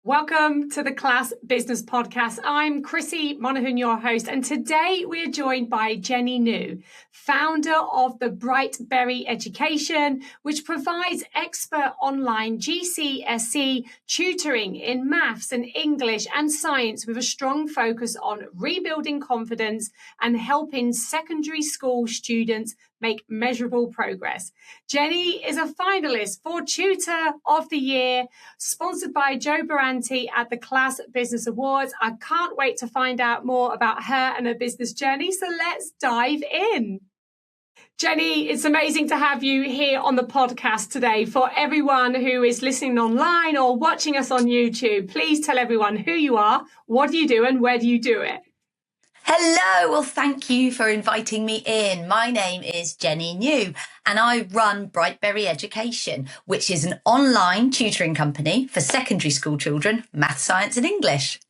Welcome to the Class Business Podcast. I'm Krissy Monaghan, your host, and today we are joined by Jenny New, founder of the Brightberry Education, which provides expert online GCSE tutoring in maths and English and science with a strong focus on rebuilding confidence and helping secondary school students make measurable progress. Jenny is a finalist for Tutor of the Year, sponsored by Joe Baranti at the Class Business Awards. I can't wait to find out more about her and her business journey, so let's dive in. Jenny, it's amazing to have you here on the podcast today. For everyone who is listening online or watching us on YouTube, please tell everyone who you are, what do you do, and where do you do it? Hello, well, thank you for inviting me in. My name is Jenny New and I run Brightberry Education, which is an online tutoring company for secondary school children, math, science and English.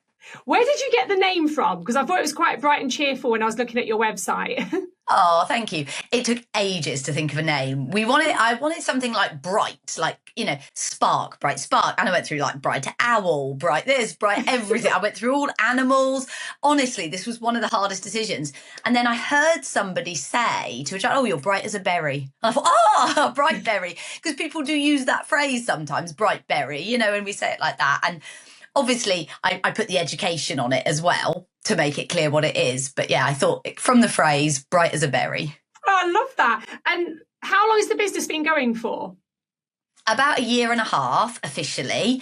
Where did you get the name from? Because I thought it was quite bright and cheerful when I was looking at your website. Oh, thank you. It took ages to think of a name. I wanted something like bright, like, spark, bright spark. And I went through like bright owl, bright this, bright everything. I went through all animals. Honestly, this was one of the hardest decisions. And then I heard somebody say to a child, "Oh, you're bright as a berry." And I thought, bright berry. Because people do use that phrase sometimes, bright berry, and we say it like that. And obviously, I put the education on it as well to make it clear what it is. But yeah, I thought from the phrase, bright as a berry. Oh, I love that. And how long has the business been going for? About 1.5 years officially.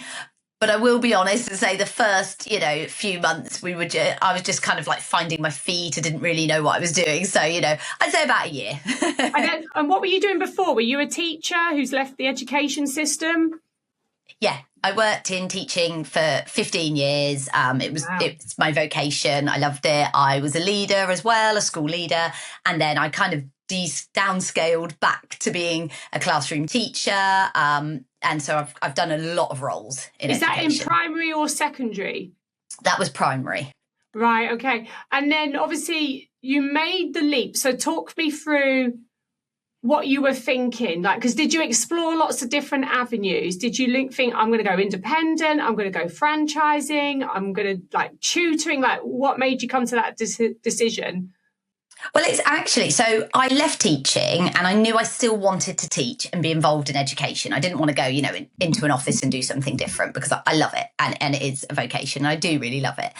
But I will be honest and say the first, few months I was just kind of like finding my feet. I didn't really know what I was doing. So, I'd say about a year. And what were you doing before? Were you a teacher who's left the education system? Yeah, I worked in teaching for 15 years. It's my vocation. I loved it. I was a leader as well, a school leader. And then I kind of downscaled back to being a classroom teacher. And so I've done a lot of roles in education. Is that in primary or secondary? That was primary. Right, okay. And then obviously you made the leap. So talk me through what you were thinking, because did you explore lots of different avenues? Did you think, I'm going to go independent, I'm going to go franchising, I'm going to tutoring? What made you come to that decision? Well, it's actually, so I left teaching and I knew I still wanted to teach and be involved in education. I didn't want to go, into an office and do something different because I love it and it is a vocation. I do really love it.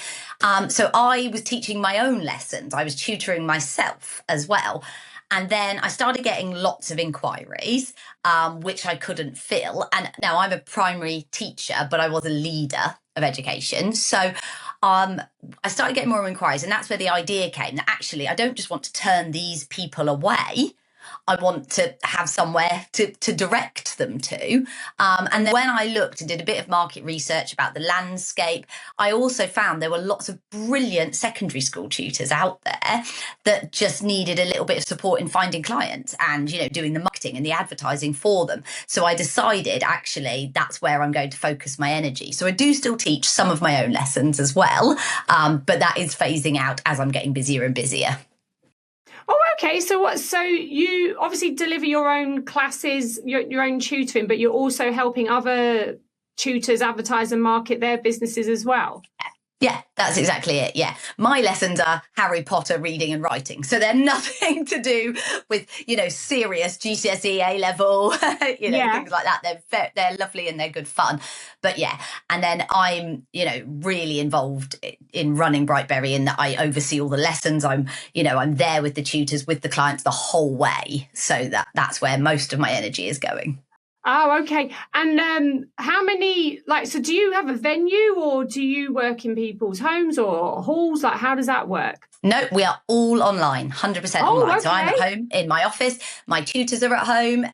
So I was teaching my own lessons. I was tutoring myself as well. And then I started getting lots of inquiries, which I couldn't fill. And now I'm a primary teacher, but I was a leader of education. So I started getting more inquiries. And that's where the idea came that actually, I don't just want to turn these people away. I want to have somewhere to direct them to. And then when I looked and did a bit of market research about the landscape, I also found there were lots of brilliant secondary school tutors out there that just needed a little bit of support in finding clients and, doing the marketing and the advertising for them. So I decided actually that's where I'm going to focus my energy. So I do still teach some of my own lessons as well, but that is phasing out as I'm getting busier and busier. Oh, okay. So you obviously deliver your own classes, your own tutoring, but you're also helping other tutors advertise and market their businesses as well. Yeah, that's exactly it. Yeah. My lessons are Harry Potter reading and writing. So they're nothing to do with, serious GCSE A-level, things like that. They're lovely and they're good fun. But yeah, and then I'm, really involved in running Brightberry in that I oversee all the lessons. I'm there with the tutors, with the clients the whole way. So that's where most of my energy is going. Oh, okay. And how many, so do you have a venue or do you work in people's homes or halls? How does that work? No, we are all online, 100% online. Okay. So I'm at home in my office. My tutors are at home.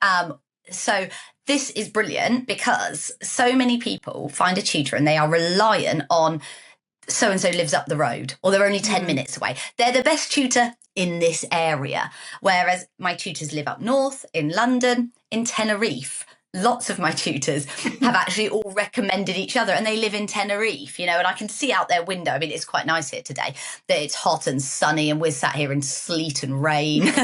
So this is brilliant because so many people find a tutor and they are reliant on so-and-so lives up the road or they're only 10 minutes away. They're the best tutor in this area. Whereas my tutors live up north, in London, in Tenerife. Lots of my tutors have actually all recommended each other and they live in Tenerife, and I can see out their window. I mean, it's quite nice here today that it's hot and sunny and we're sat here in sleet and rain and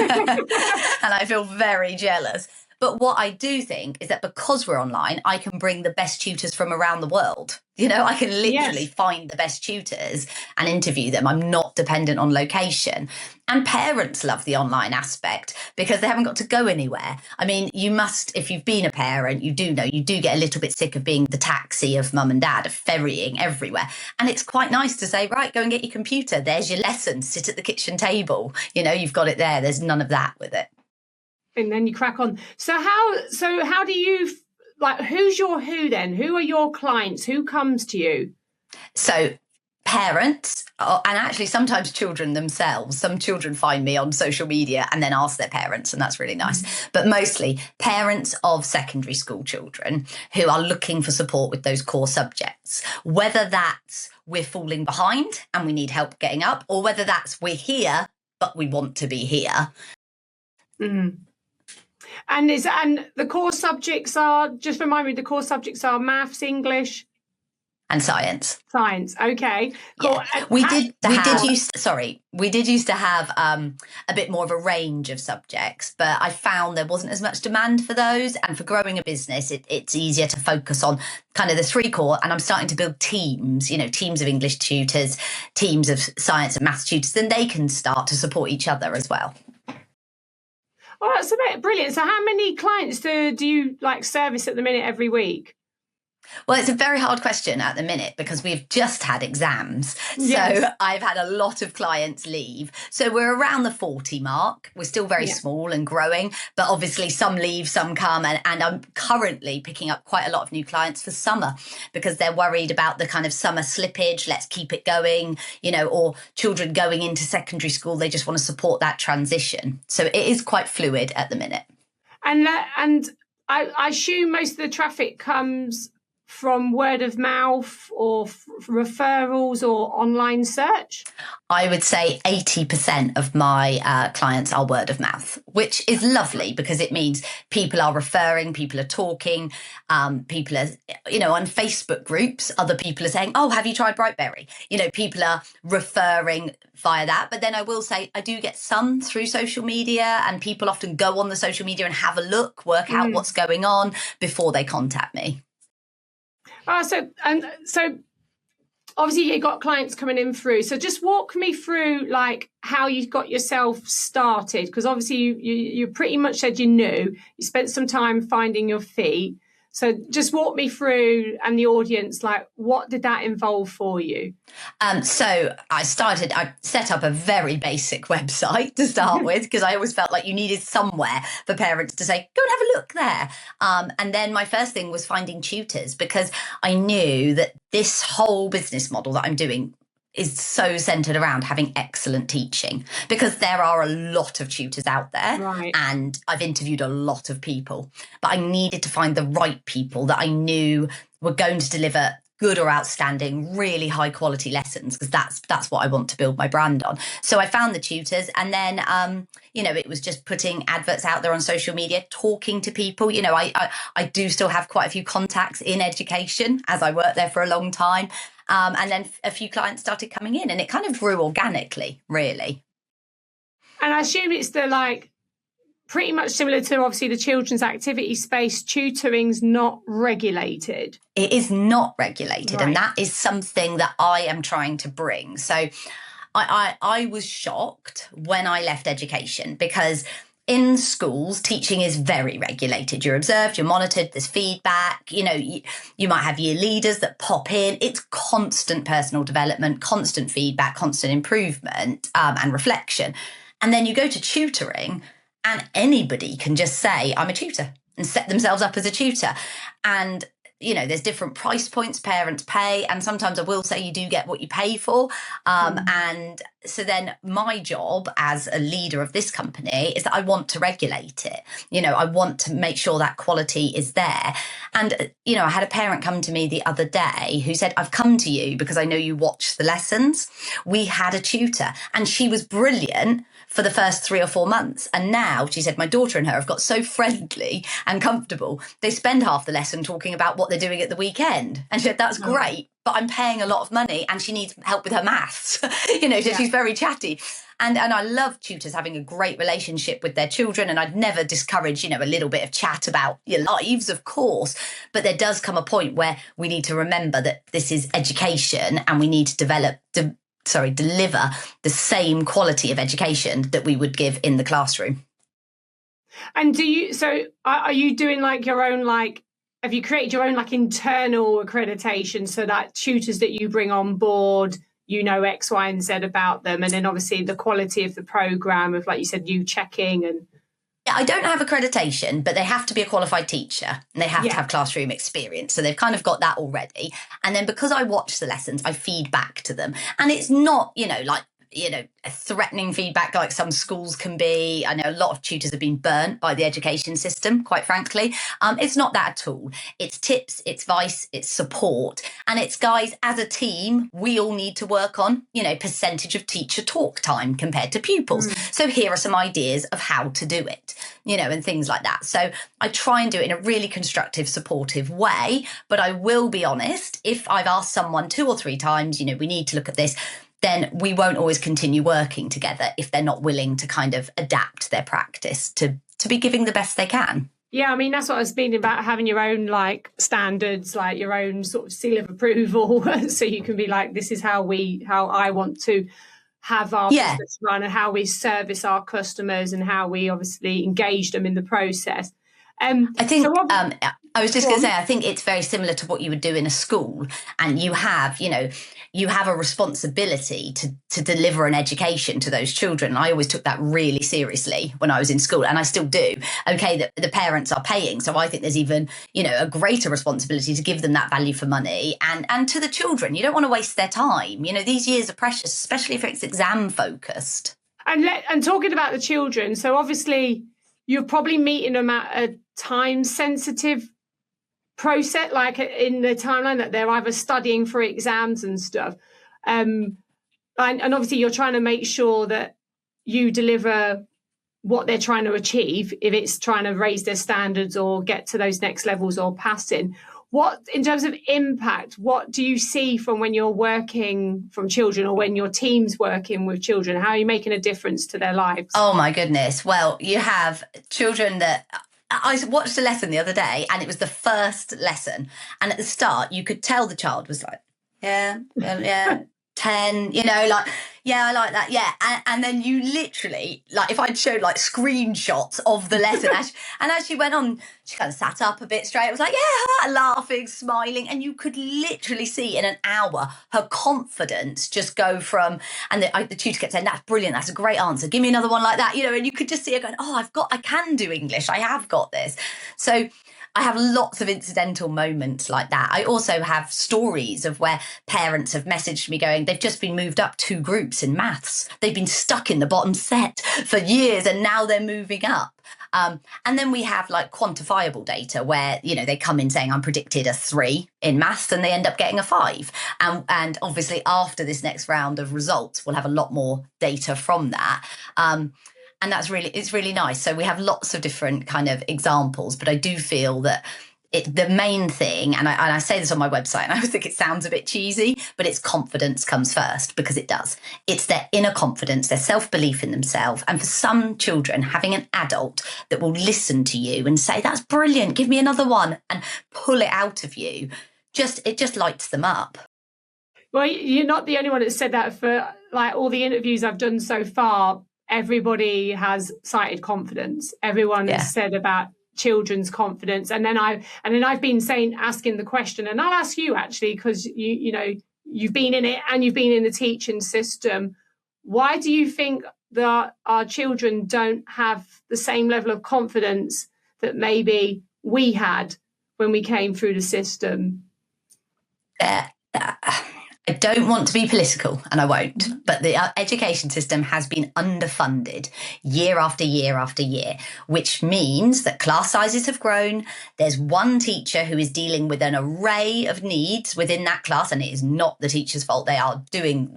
I feel very jealous. But what I do think is that because we're online, I can bring the best tutors from around the world. You know, I can literally find the best tutors and interview them. I'm not dependent on location. And parents love the online aspect because they haven't got to go anywhere. I mean, you must, if you've been a parent, you do know you do get a little bit sick of being the taxi of mum and dad, of ferrying everywhere. And it's quite nice to say, right, go and get your computer. There's your lesson. Sit at the kitchen table. You know, you've got it there. There's none of that with it. And then you crack on. So how do you, like, who's your who then? Who are your clients? Who comes to you? So parents, and actually sometimes children themselves. Some children find me on social media and then ask their parents, and that's really nice. But mostly parents of secondary school children who are looking for support with those core subjects, whether that's we're falling behind and we need help getting up, or whether that's we're here, but we want to be here. Mm. And the core subjects are, just remind me, the core subjects are maths, English, and science. Science, okay. Cool. Yeah. We did used to have a bit more of a range of subjects, but I found there wasn't as much demand for those. And for growing a business, it's easier to focus on kind of the three core. And I'm starting to build teams, you know, teams of English tutors, teams of science and maths tutors, then they can start to support each other as well. Oh, that's a bit brilliant. So how many clients do you like service at the minute every week? Well, it's a very hard question at the minute because we've just had exams. Yes. So I've had a lot of clients leave. So we're around the 40 mark. We're still very small and growing, but obviously some leave, some come. And I'm currently picking up quite a lot of new clients for summer because they're worried about the kind of summer slippage. Let's keep it going, you know, or children going into secondary school. They just want to support that transition. So it is quite fluid at the minute. And I assume most of the traffic comes from word of mouth or referrals or online search? I would say 80% of my clients are word of mouth, which is lovely because it means people are referring, people are talking, people are, you know, on Facebook groups, other people are saying, oh, have you tried Brightberry? You know, people are referring via that. But then I will say I do get some through social media, and people often go on the social media and have a look, work out what's going on before they contact me. So obviously you got clients coming in through. So just walk me through like how you got yourself started, because obviously you pretty much said you knew. You spent some time finding your feet. So just walk me through, and the audience, like, what did that involve for you? So I set up a very basic website to start with, because I always felt like you needed somewhere for parents to say, go and have a look there. And then my first thing was finding tutors, because I knew that this whole business model that I'm doing is so centered around having excellent teaching, because there are a lot of tutors out there, right, and I've interviewed a lot of people, but I needed to find the right people that I knew were going to deliver good or outstanding, really high quality lessons, because that's what I want to build my brand on. So I found the tutors, and then you know, it was just putting adverts out there on social media, talking to people. You know, I do still have quite a few contacts in education, as I worked there for a long time. And then a few clients started coming in, and it kind of grew organically, really. And I assume it's pretty much similar to obviously the children's activity space. Tutoring's not regulated. It is not regulated, right, and that is something that I am trying to bring. So I was shocked when I left education, because in schools, teaching is very regulated. You're observed, you're monitored, there's feedback. You know, you might have year leaders that pop in. It's constant personal development, constant feedback, constant improvement, and reflection. And then you go to tutoring, and anybody can just say, I'm a tutor, and set themselves up as a tutor. And you know, there's different price points parents pay, and sometimes I will say you do get what you pay for. And so then my job as a leader of this company is that I want to regulate it. You know, I want to make sure that quality is there. And, you know, I had a parent come to me the other day who said, I've come to you because I know you watch the lessons. We had a tutor and she was brilliant for the first 3 or 4 months. And now, she said, my daughter and her have got so friendly and comfortable. They spend half the lesson talking about what they're doing at the weekend. And she said, that's great, but I'm paying a lot of money and she needs help with her maths. So she's very chatty. And I love tutors having a great relationship with their children. And I'd never discourage, a little bit of chat about your lives, of course. But there does come a point where we need to remember that this is education and we need to deliver the same quality of education that we would give in the classroom. And are you doing your own, have you created your own internal accreditation so that tutors that you bring on board, X, Y, and Z about them? And then obviously the quality of the program of, like you said, you checking and... Yeah, I don't have accreditation, but they have to be a qualified teacher and they have to have classroom experience. So they've kind of got that already. And then because I watch the lessons, I feed back to them. And it's not, a threatening feedback like some schools can be. I know a lot of tutors have been burnt by the education system, quite frankly. It's not that at all. It's tips, it's advice, it's support. And it's, guys, as a team, we all need to work on, percentage of teacher talk time compared to pupils. So here are some ideas of how to do it, and things like that. So I try and do it in a really constructive, supportive way. But I will be honest, if I've asked someone 2 or 3 times, we need to look at this, then we won't always continue working together if they're not willing to kind of adapt their practice to be giving the best they can. Yeah, I mean, that's what I was speaking about, having your own standards, your own sort of seal of approval. So you can be this is how I want to have our business run and how we service our customers and how we obviously engage them in the process. I think I was just going to say, I think it's very similar to what you would do in a school, and you have a responsibility to deliver an education to those children. I always took that really seriously when I was in school, and I still do. Okay, the parents are paying, so I think there's even a greater responsibility to give them that value for money, and to the children, you don't want to waste their time. These years are precious, especially if it's exam focused. And talking about the children, so obviously you're probably meeting them at a time sensitive process, in the timeline that they're either studying for exams and stuff. And obviously you're trying to make sure that you deliver what they're trying to achieve, if it's trying to raise their standards or get to those next levels or passing. What, in terms of impact, what do you see from when you're working from children or when your team's working with children? How are you making a difference to their lives? Oh, my goodness. Well, you have children that... I watched a lesson the other day and it was the first lesson. And at the start, you could tell the child was 10, I like that. Yeah. And then you literally, if I'd showed screenshots of the lesson as she went on, she kind of sat up a bit straight. It was laughing, smiling. And you could literally see in an hour her confidence just go from, and the tutor kept saying, that's brilliant. That's a great answer. Give me another one like that. And you could just see her going, I can do English. I have got this. So I have lots of incidental moments like that. I also have stories of where parents have messaged me going, they've just been moved up 2 groups in maths. They've been stuck in the bottom set for years and now they're moving up. And then we have quantifiable data where, they come in saying I'm predicted a 3 in maths and they end up getting a 5. And obviously after this next round of results, we'll have a lot more data from that. And it's really nice. So we have lots of different kind of examples, but I do feel that the main thing, and I say this on my website, and I think it sounds a bit cheesy, but it's confidence comes first, because it does. It's their inner confidence, their self-belief in themselves. And for some children, having an adult that will listen to you and say, that's brilliant, give me another one, and pull it out of you, it just lights them up. Well, you're not the only one that said that. For all the interviews I've done so far, everybody has cited confidence. Everyone has said about children's confidence. And then I've been asking the question, and I'll ask you actually, because you've been in it and you've been in the teaching system. Why do you think that our children don't have the same level of confidence that maybe we had when we came through the system? I don't want to be political, and I won't, but the education system has been underfunded year after year after year, which means that class sizes have grown. There's one teacher who is dealing with an array of needs within that class, and it is not the teacher's fault. They are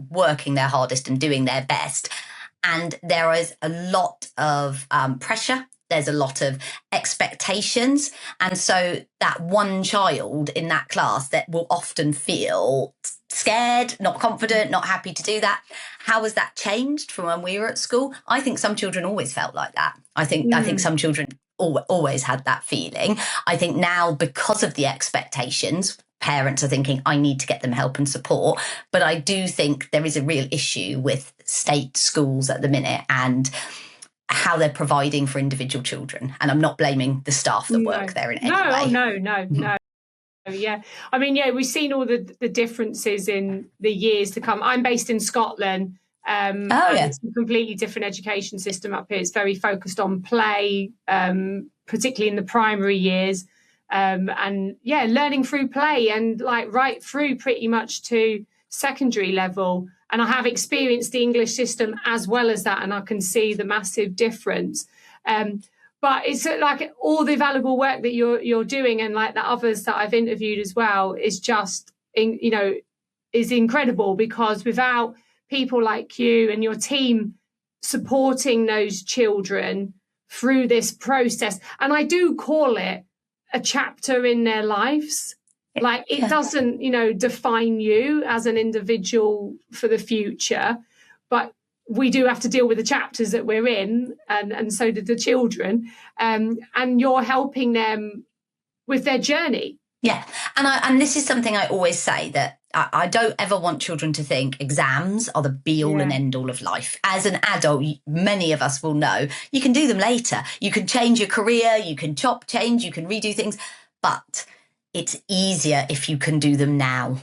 working their hardest and doing their best. And there is a lot of pressure. There's a lot of expectations. And so that one child in that class that will often feel scared, not confident, not happy to do that. How has that changed from when we were at school? I think some children always felt like that. I think some children always had that feeling. I think now, because of the expectations, parents are thinking, I need to get them help and support. But I do think there is a real issue with state schools at the minute and how they're providing for individual children. And I'm not blaming the staff that work there in any way. No. Yeah. I mean, yeah, we've seen all the differences in the years to come. I'm based in Scotland. It's a completely different education system up here. It's very focused on play, particularly in the primary years. Learning through play and like right through pretty much to secondary level. And I have experienced the English system as well as that, and I can see the massive difference. But it's like all the valuable work that you're doing, and like the others that I've interviewed as well, is just is incredible, because without people like you and your team supporting those children through this process, and I do call it a chapter in their lives. Like it doesn't, define you as an individual for the future, but we do have to deal with the chapters that we're in, and so did the children. And you're helping them with their journey. Yeah. And this is something I always say, that I don't ever want children to think exams are the be all and end all of life. As an adult, many of us will know you can do them later. You can change your career, you can change, you can redo things, but it's easier if you can do them now.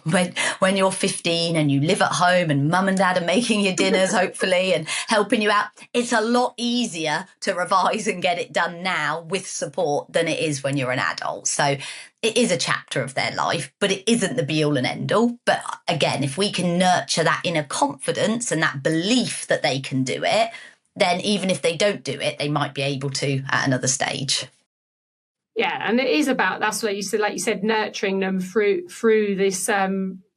When you're 15 and you live at home and mum and dad are making your dinners, hopefully, and helping you out, it's a lot easier to revise and get it done now with support than it is when you're an adult. So it is a chapter of their life, but it isn't the be all and end all. But again, if we can nurture that inner confidence and that belief that they can do it, then even if they don't do it, they might be able to at another stage. Yeah, and it is about, that's what you said, like you said, nurturing them through this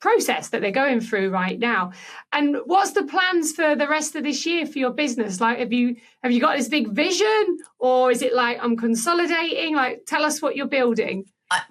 process that they're going through right now. And what's the plans for the rest of this year for your business? Like, have you got this big vision, or is it like I'm consolidating? Like, tell us what you're building.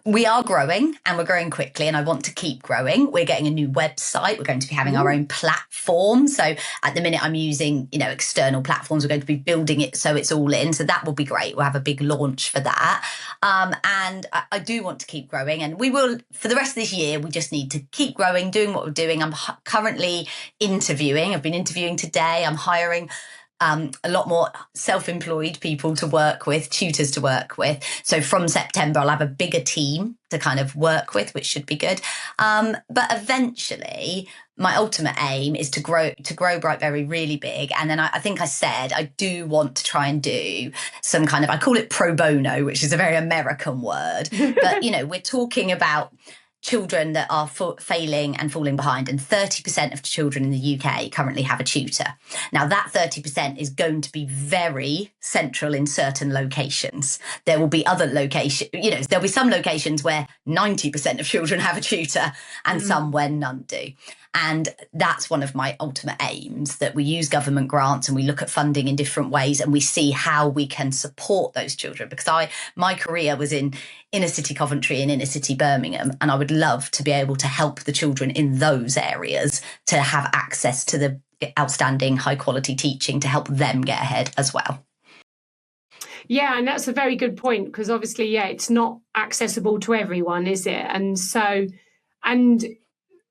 We are growing, and we're growing quickly, and I want to keep growing. We're getting a new website. We're going to be having our own platform. So at the minute I'm using, external platforms. We're going to be building it so it's all in. So that will be great. We'll have a big launch for that. And I do want to keep growing, and we will for the rest of this year. We just need to keep growing, doing what we're doing. I'm currently interviewing. I've been interviewing today. I'm hiring a lot more self-employed people to work with, tutors to work with. So from September, I'll have a bigger team to kind of work with, which should be good. But eventually, my ultimate aim is to grow Brightberry really big. And then I think I said I do want to try and do some kind of, I call it pro bono, which is a very American word. But, we're talking about children that are failing and falling behind, and 30% of children in the UK currently have a tutor. Now, that 30% is going to be very central in certain locations. There will be other locations, there'll be some locations where 90% of children have a tutor, and some where none do. And that's one of my ultimate aims, that we use government grants and we look at funding in different ways, and we see how we can support those children. Because my career was in inner city Coventry and inner city Birmingham, and I would love to be able to help the children in those areas to have access to the outstanding high quality teaching to help them get ahead as well. Yeah, and that's a very good point, because obviously, it's not accessible to everyone, is it? And so,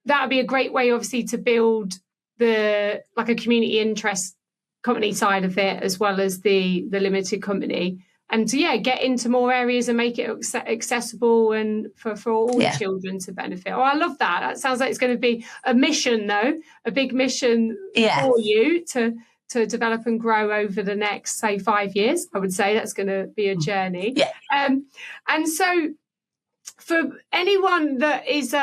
that would be a great way, obviously, to build a community interest company side of it, as well as the limited company, and to get into more areas and make it accessible and for all children to benefit. Oh, I love that. That sounds like it's going to be a mission, though, a big mission for you to develop and grow over the next, say, 5 years. I would say that's going to be a journey. Yeah. And so, for anyone that is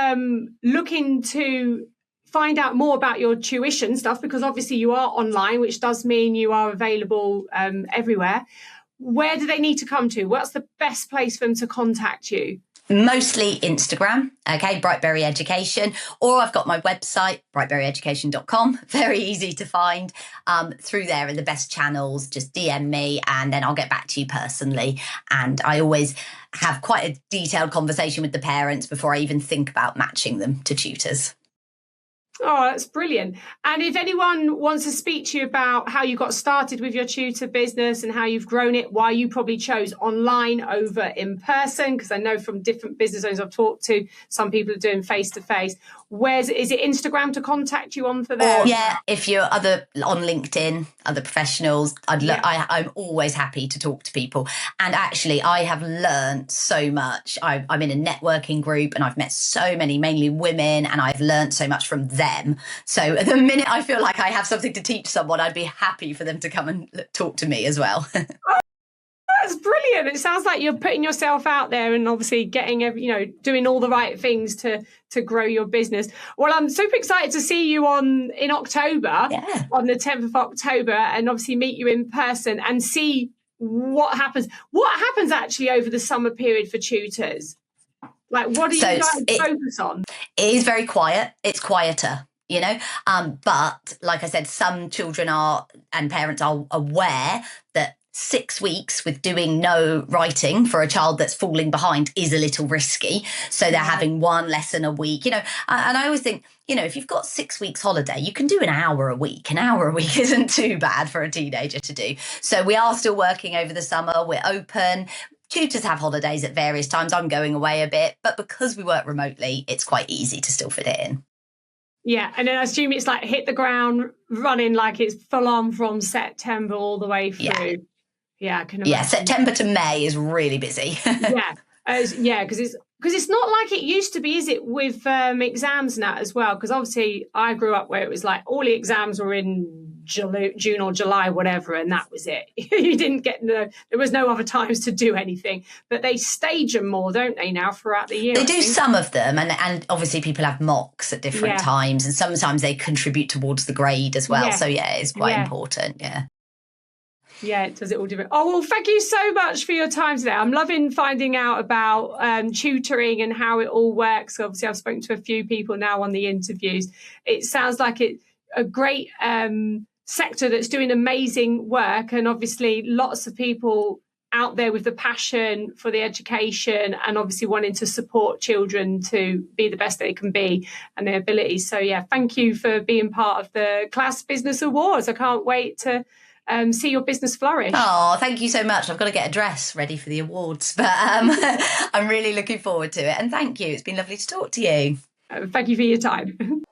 looking to find out more about your tuition stuff, because obviously you are online, which does mean you are available everywhere, where do they need to come to? What's the best place for them to contact you? Mostly Instagram, okay, Brightberry Education, or I've got my website, brightberryeducation.com, very easy to find. Through there are the best channels. Just DM me and then I'll get back to you personally. And I always have quite a detailed conversation with the parents before I even think about matching them to tutors. Oh, that's brilliant. And if anyone wants to speak to you about how you got started with your tutor business and how you've grown it, why you probably chose online over in person, because I know from different business owners I've talked to, some people are doing face-to-face. Is it Instagram to contact you on for that? Yeah, if you're on LinkedIn, other professionals, I'm always happy to talk to people. And actually, I have learned so much. I'm in a networking group and I've met so many, mainly women, and I've learned so much from them. So the minute I feel like I have something to teach someone, I'd be happy for them to come and talk to me as well. That's brilliant. It sounds like you're putting yourself out there and obviously doing all the right things to grow your business. Well, I'm super excited to see you in October, on the 10th of October, and obviously meet you in person and see what happens. What happens actually over the summer period for tutors? Like, what do you guys focus on? It is very quiet. It's quieter. But like I said, some children and parents are aware that 6 weeks with doing no writing for a child that's falling behind is a little risky. So they're having one lesson a week, and I always think, if you've got 6 weeks holiday, you can do an hour a week. An hour a week isn't too bad for a teenager to do. So we are still working over the summer. We're open. Tutors have holidays at various times. I'm going away a bit, but because we work remotely, it's quite easy to still fit it in. Yeah, and then I assume it's like hit the ground running, like it's full on from September all the way through. Yeah, I can imagine. Yeah, September to May is really busy. Because it's not like it used to be, is it, with exams and that as well? Because obviously I grew up where it was like all the exams were in June or July, whatever, and that was it. You didn't there was no other times to do anything. But they stage them more, don't they, now throughout the year? They do some of them, and obviously people have mocks at different times, and sometimes they contribute towards the grade as well. So it's quite important. Yeah, it does it all different. Oh, well, thank you so much for your time today. I'm loving finding out about tutoring and how it all works. Obviously, I've spoken to a few people now on the interviews. It sounds like it's a great sector that's doing amazing work, and obviously lots of people out there with the passion for the education and obviously wanting to support children to be the best they can be and their abilities. So, thank you for being part of the Class Business Awards. I can't wait to see your business flourish. Oh, thank you so much. I've got to get a dress ready for the awards, but I'm really looking forward to it. And thank you. It's been lovely to talk to you. Thank you for your time.